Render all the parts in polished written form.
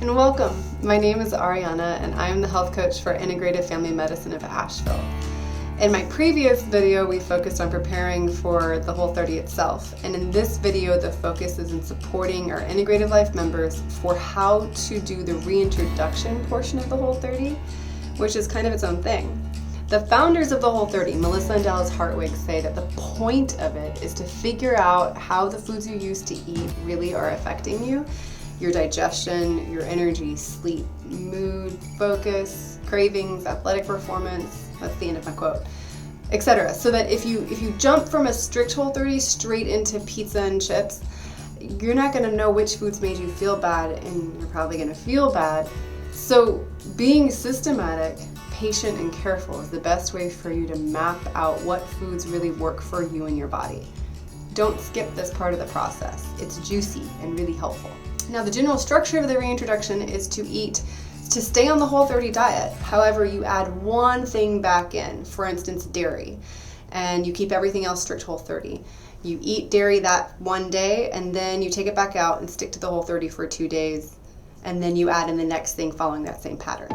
and welcome. My name is Ariana and I am the health coach for Integrative Family Medicine of Asheville. In my previous video, we focused on preparing for the Whole30 itself, and in this video, the focus is in supporting our Integrative Life members for how to do the reintroduction portion of the Whole30, which is kind of its own thing. The founders of the Whole30, Melissa and Dallas Hartwig, say that the point of it is to figure out how the foods you used to eat really are affecting you, your digestion, your energy, sleep, mood, focus, cravings, athletic performance, that's the end of my quote, etc. So that if you jump from a strict Whole30 straight into pizza and chips, you're not going to know which foods made you feel bad, and you're probably going to feel bad. So being systematic, patient, and careful is the best way for you to map out what foods really work for you and your body. Don't skip this part of the process. It's juicy and really helpful. Now, the general structure of the reintroduction is to stay on the Whole30 diet. However, you add one thing back in, for instance, dairy, and you keep everything else strict Whole30. You eat dairy that one day, and then you take it back out and stick to the Whole30 for 2 days, and then you add in the next thing following that same pattern.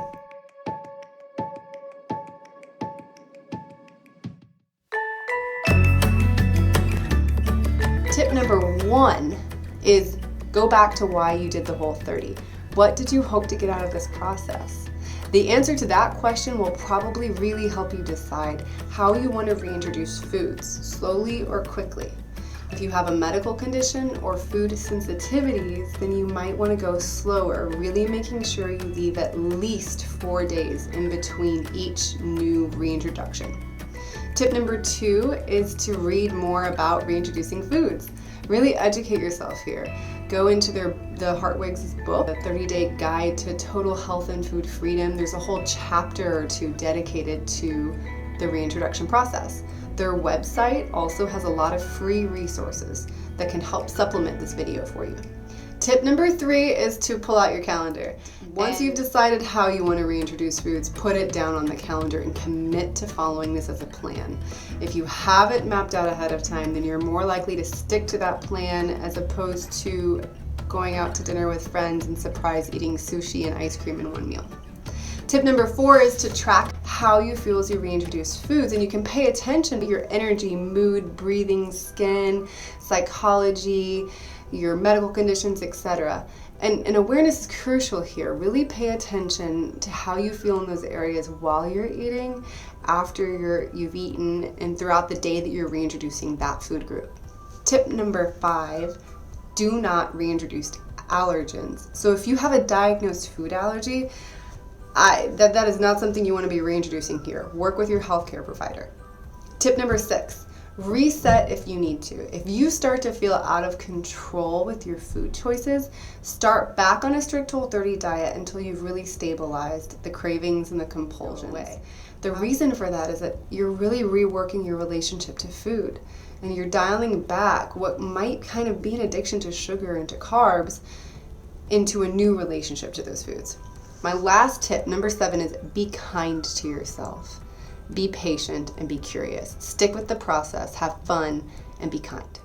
Tip number 1 is go back to why you did the Whole30. What did you hope to get out of this process? The answer to that question will probably really help you decide how you want to reintroduce foods, slowly or quickly. If you have a medical condition or food sensitivities, then you might want to go slower, really making sure you leave at least 4 days in between each new reintroduction. Tip number 2 is to read more about reintroducing foods. Really educate yourself here. Go into the Hartwig's book, The 30-Day Guide to Total Health and Food Freedom. There's a whole chapter or 2 dedicated to the reintroduction process. Their website also has a lot of free resources that can help supplement this video for you. Tip number 3 is to pull out your calendar. Once you've decided how you want to reintroduce foods, put it down on the calendar and commit to following this as a plan. If you have it mapped out ahead of time, then you're more likely to stick to that plan as opposed to going out to dinner with friends and surprise eating sushi and ice cream in one meal. Tip number 4 is to track how you feel as you reintroduce foods, and you can pay attention to your energy, mood, breathing, skin, psychology, your medical conditions, etc. And awareness is crucial here. Really pay attention to how you feel in those areas while you're eating, after you've eaten, and throughout the day that you're reintroducing that food group. Tip number 5, do not reintroduce allergens. So if you have a diagnosed food allergy, that is not something you want to be reintroducing here. Work with your healthcare provider. Tip number 6, reset if you need to. If you start to feel out of control with your food choices, start back on a strict Whole30 diet until you've really stabilized the cravings and the compulsions. The reason for that is that you're really reworking your relationship to food, and you're dialing back what might kind of be an addiction to sugar and to carbs into a new relationship to those foods. My last tip, number 7, is be kind to yourself. Be patient and be curious. Stick with the process, have fun, and be kind.